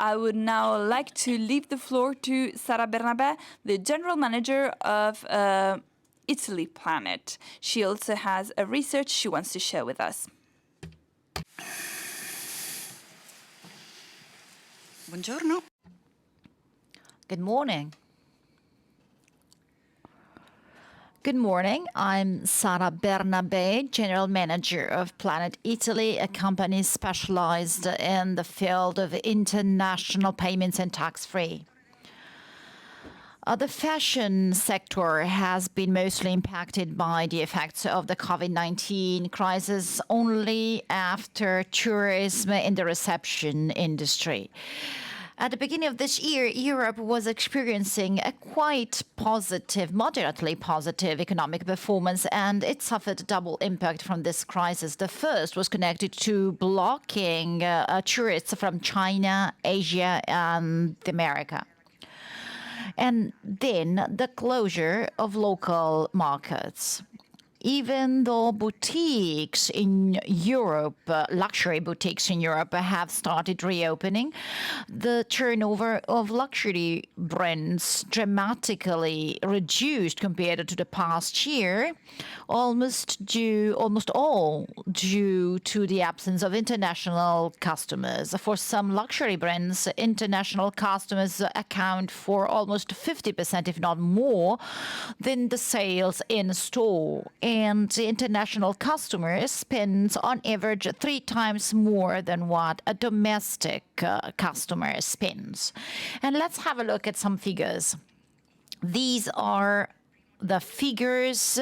I would now like to leave the floor to Sara Bernabè, the General Manager of Italy Planet. She also has a research she wants to share with us. Buongiorno. Good morning. Good morning. I'm Sara Bernabè, General Manager of Planet Italy, a company specialized in the field of international payments and tax-free. The fashion sector has been mostly impacted by the effects of the COVID-19 crisis only after tourism in the reception industry. At the beginning of this year, Europe was experiencing a quite positive, moderately positive economic performance, and it suffered a double impact from this crisis. The first was connected to blocking tourists from China, Asia, and America. And then the closure of local markets. Even though boutiques in Europe, luxury boutiques in Europe, have started reopening, the turnover of luxury brands dramatically reduced compared to the past year, almost all due to the absence of international customers. For some luxury brands, international customers account for almost 50%, if not more, than the sales in store. And the international customer spends on average 3 times more than what a domestic customer spends. And let's have a look at some figures. These are the figures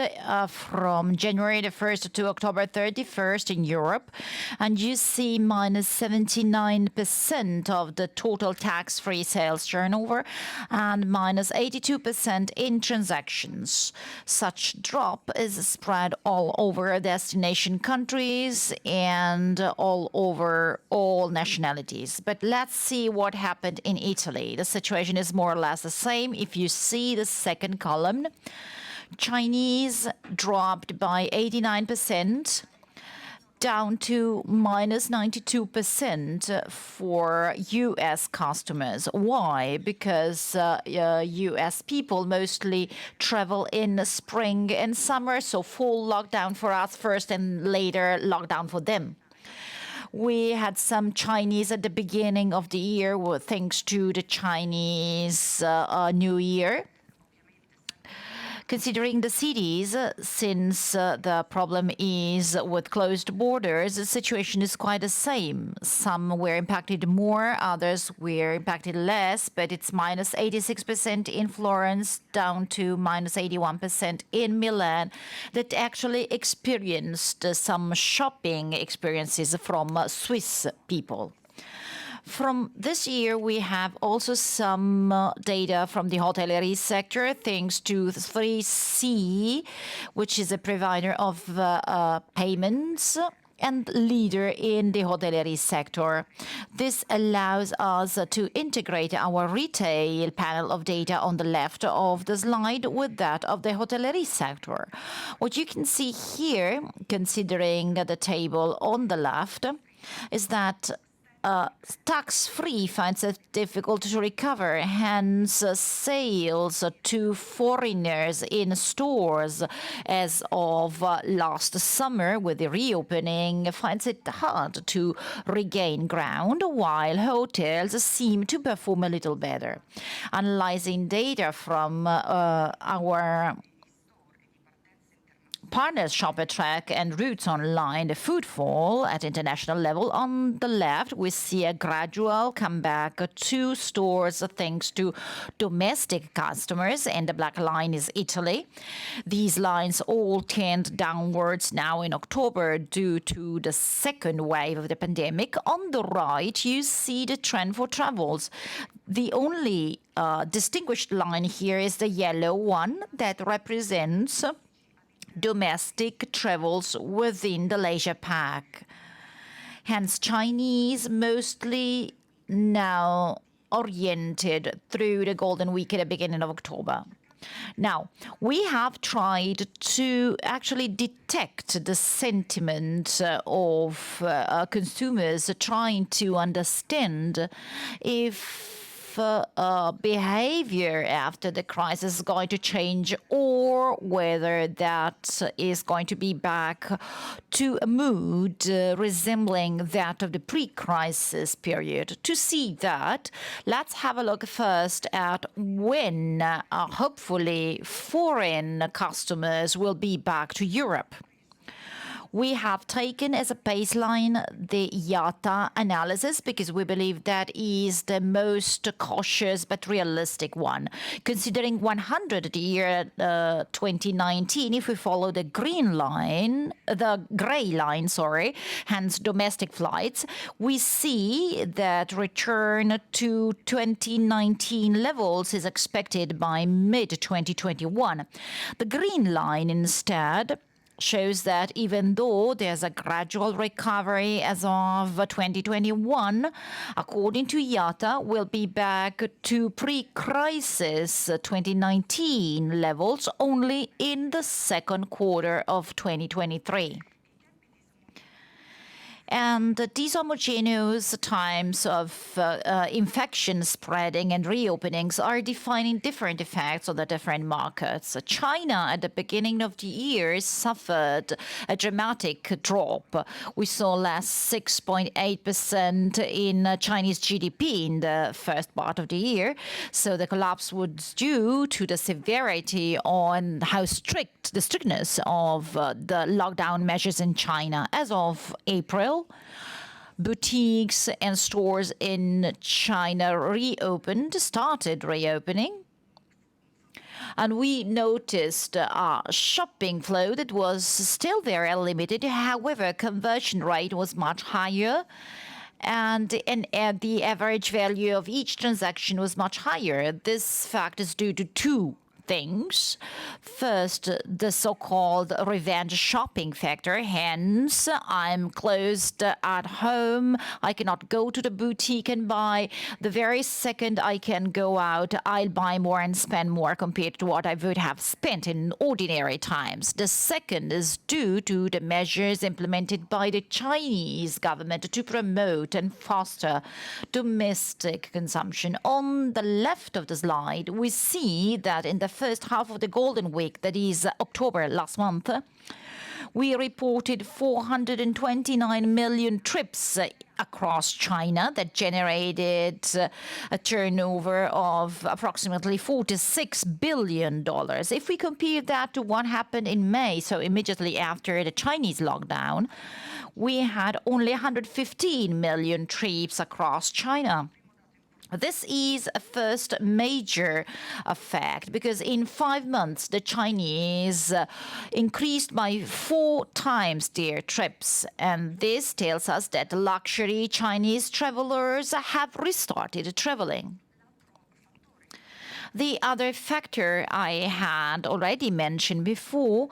from January the 1st to October 31st in Europe, and you see minus 79% of the total tax-free sales turnover and minus 82% in transactions. Such drop is spread all over destination countries and all over all nationalities. But let's see what happened in Italy. The situation is more or less the same. If you see the second column, Chinese dropped by 89%, down to minus 92% for U.S. customers. Why? Because U.S. people mostly travel in spring and summer, so full lockdown for us first and later lockdown for them. We had some Chinese at the beginning of the year, thanks to the Chinese New Year. Considering the cities, since the problem is with closed borders, the situation is quite the same. Some were impacted more, others were impacted less, but it's minus 86% in Florence, down to minus 81% in Milan, that actually experienced some shopping experiences from Swiss people. From this year, we have also some data from the hotellerie sector, thanks to 3C, which is a provider of payments and leader in the hotellerie sector. This allows us to integrate our retail panel of data on the left of the slide with that of the hotellerie sector. What you can see here, considering the table on the left, is that tax-free finds it difficult to recover, hence sales to foreigners in stores as of last summer with the reopening finds it hard to regain ground, while hotels seem to perform a little better. Analyzing data from our partners ShopperTrack and Routes Online, the footfall at international level. On the left, we see a gradual comeback to stores thanks to domestic customers, and the black line is Italy. These lines all tend downwards now in October due to the second wave of the pandemic. On the right, you see the trend for travels. The only distinguished line here is the yellow one that represents domestic travels within the leisure pack. Hence, Chinese mostly now oriented through the Golden Week at the beginning of October. Now, we have tried to actually detect the sentiment of consumers trying to understand if behavior after the crisis is going to change or whether that is going to be back to a mood resembling that of the pre-crisis period. To see that, let's have a look first at when hopefully foreign customers will be back to Europe. We have taken as a baseline the IATA analysis because we believe that is the most cautious but realistic one. Considering 100 the year 2019, if we follow the gray line, hence domestic flights, we see that return to 2019 levels is expected by mid-2021. The green line instead shows that even though there's a gradual recovery as of 2021, according to IATA, we'll be back to pre-crisis 2019 levels only in the second quarter of 2023. And these homogeneous times of infection spreading and reopenings are defining different effects on the different markets. China, at the beginning of the year, suffered a dramatic drop. We saw less 6.8% in Chinese GDP in the first part of the year. So the collapse was due to the severity on how strict, the strictness of the lockdown measures in China. As of April, boutiques and stores in China started reopening. And we noticed a shopping flow that was still very limited. However, conversion rate was much higher. And the average value of each transaction was much higher. This fact is due to two things. First, the so-called revenge shopping factor. Hence, I'm closed at home. I cannot go to the boutique and buy. The very second I can go out, I'll buy more and spend more compared to what I would have spent in ordinary times. The second is due to the measures implemented by the Chinese government to promote and foster domestic consumption. On the left of the slide, we see that in the first half of the Golden Week, that is October last month, we reported 429 million trips across China that generated a turnover of approximately $46 billion. If we compare that to what happened in May, so immediately after the Chinese lockdown, we had only 115 million trips across China. This is a first major effect because in 5 months, the Chinese increased by 4 times their trips. And this tells us that luxury Chinese travelers have restarted traveling. The other factor I had already mentioned before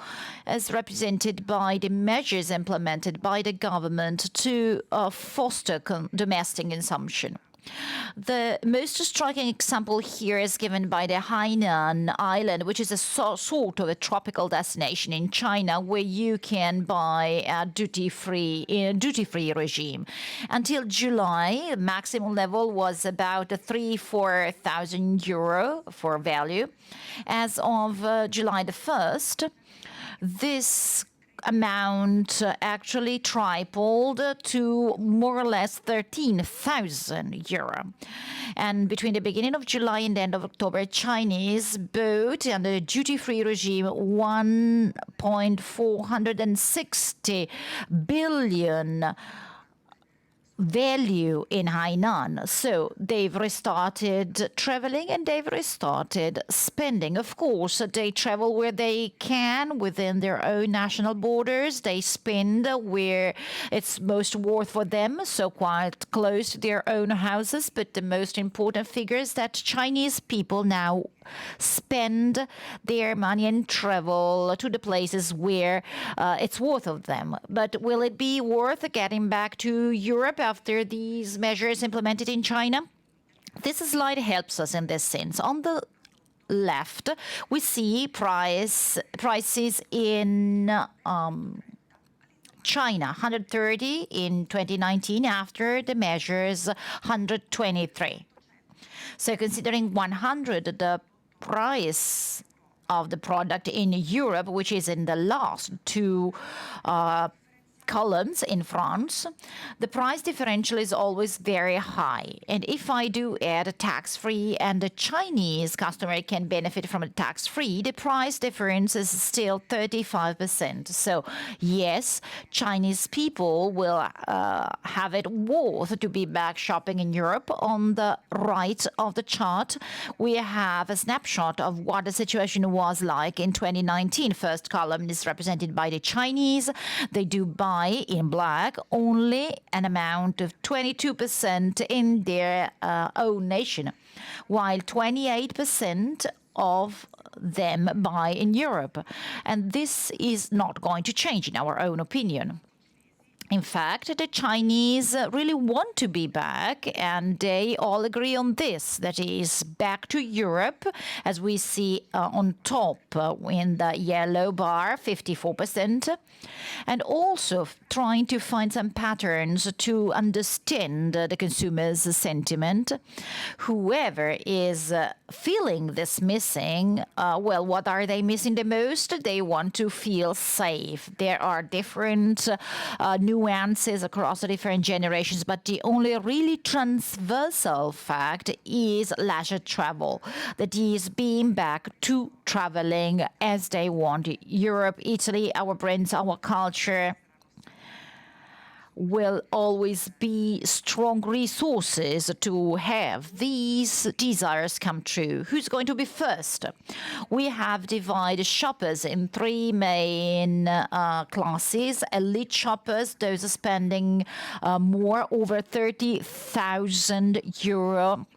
is represented by the measures implemented by the government to foster domestic consumption. The most striking example here is given by the Hainan Island, which is a sort of a tropical destination in China where you can buy a duty-free regime. Until July, the maximum level was about 3,000-4,000 euro for value. As of July the 1st, this amount actually tripled to more or less 13,000 euro. And between the beginning of July and the end of October, Chinese bought under the duty-free regime 1.460 billion value in Hainan. So they've restarted traveling and they've restarted spending. Of course, they travel where they can within their own national borders. They spend where it's most worth for them, so quite close to their own houses. But the most important figure is that Chinese people now spend their money and travel to the places where it's worth of them. But will it be worth getting back to Europe after these measures implemented in China? This slide helps us in this sense. On the left, we see prices in China, 130 in 2019, after the measures 123. So considering 100, the price of the product in Europe, which is in the last two columns in France, the price differential is always very high. And if I do add a tax-free and the Chinese customer can benefit from a tax-free, the price difference is still 35%. So yes, Chinese people will have it worth to be back shopping in Europe. On the right of the chart, we have a snapshot of what the situation was like in 2019. First column is represented by the Chinese. They do buy in black only an amount of 22% in their own nation, while 28% of them buy in Europe. And this is not going to change, in our own opinion. In fact, the Chinese really want to be back, and they all agree on this. That is, back to Europe, as we see on top in the yellow bar, 54%, and also trying to find some patterns to understand the consumer's sentiment. Whoever is feeling this missing, well, what are they missing the most? They want to feel safe. There are different nuances across the different generations, but the only really transversal fact is leisure travel, that is being back to traveling as they want. Europe, Italy, our brands, our culture will always be strong resources to have these desires come true. Who's going to be first? We have divided shoppers in three main classes. Elite shoppers, those are spending more, over 30,000 euro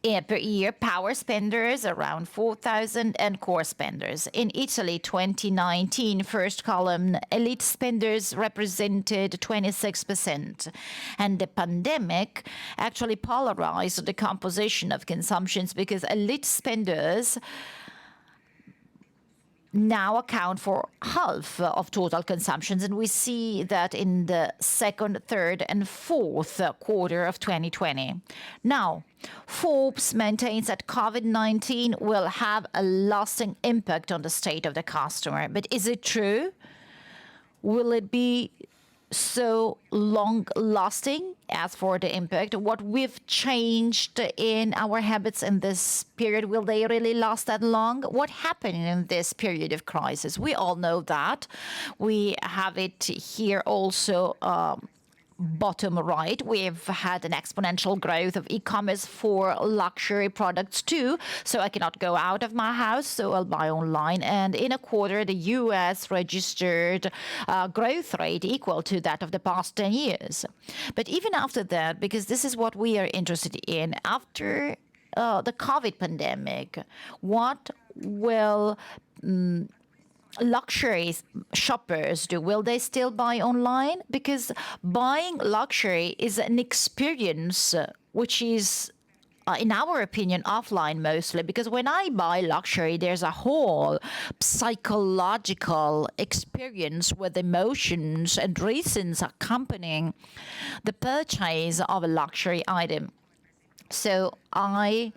per year. Power spenders around 4,000, and core spenders. In Italy, 2019, first column, elite spenders represented 26%. And the pandemic actually polarized the composition of consumptions, because elite spenders now account for half of total consumptions, and we see that in the second, third, and fourth quarter of 2020. Now, Forbes maintains that COVID-19 will have a lasting impact on the state of the customer. But is it true? Will it be so long-lasting? As for the impact, what we've changed in our habits in this period, will they really last that long? What happened in this period of crisis? We all know that. We have it here also bottom right. We've had an exponential growth of e-commerce for luxury products too. So I cannot go out of my house, so I'll buy online. And in a quarter, the US registered a growth rate equal to that of the past 10 years. But even after that, because this is what we are interested in, after the COVID pandemic, what will luxury shoppers do? Will they still buy online? Because buying luxury is an experience which is, in our opinion, offline mostly. Because when I buy luxury, there's a whole psychological experience with emotions and reasons accompanying the purchase of a luxury item. So I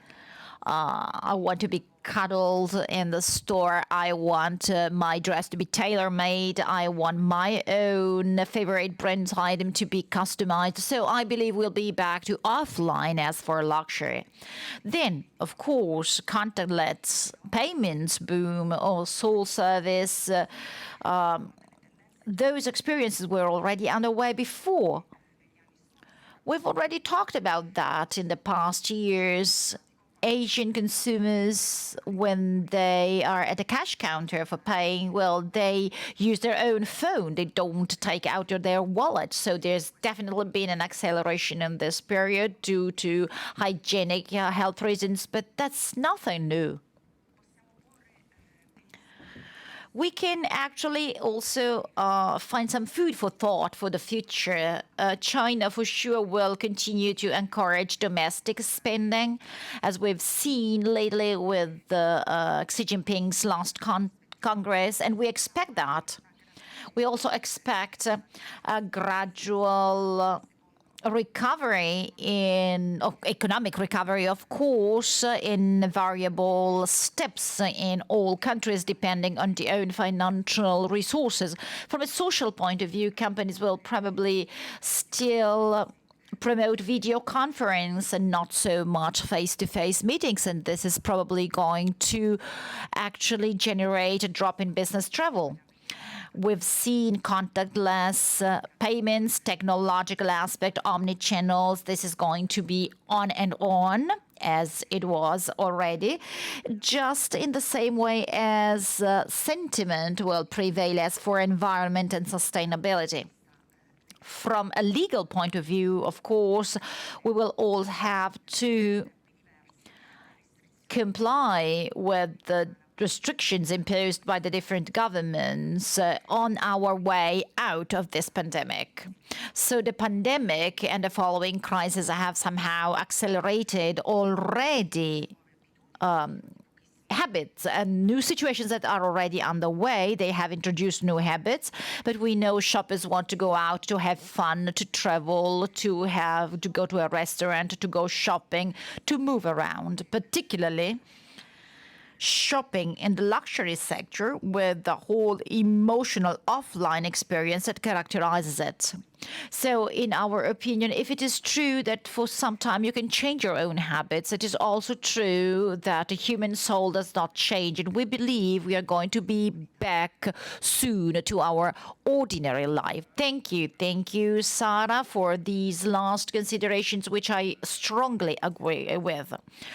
want to be cuddled in the store. I want my dress to be tailor-made. I want my own favorite brand item to be customized. So I believe we'll be back to offline as for luxury. Then, of course, contactless payments boom, or soul service. Those experiences were already underway before. We've already talked about that in the past years. Asian consumers, when they are at a cash counter for paying, well, they use their own phone. They don't take out their wallet. So there's definitely been an acceleration in this period due to hygienic health reasons, but that's nothing new. we can actually also find some food for thought for the future. China for sure will continue to encourage domestic spending, as we've seen lately with Xi Jinping's last Congress, and we expect that. We also expect a gradual recovery economic recovery, of course, in variable steps in all countries, depending on their own financial resources. From a social point of view, companies will probably still promote video conference and not so much face-to-face meetings, and this is probably going to actually generate a drop in business travel. We've seen contactless payments, technological aspect, omni-channels. This is going to be on and on, as it was already, just in the same way as sentiment will prevail as for environment and sustainability. From a legal point of view, of course, we will all have to comply with the restrictions imposed by the different governments on our way out of this pandemic. So the pandemic and the following crisis have somehow accelerated already habits and new situations that are already underway. They have introduced new habits, but we know shoppers want to go out to have fun, to travel, to go to a restaurant, to go shopping, to move around, particularly shopping in the luxury sector with the whole emotional offline experience that characterizes it. So in our opinion, if it is true that for some time you can change your own habits, it is also true that the human soul does not change. And we believe we are going to be back soon to our ordinary life. Thank you. Thank you, Sara, for these last considerations, which I strongly agree with.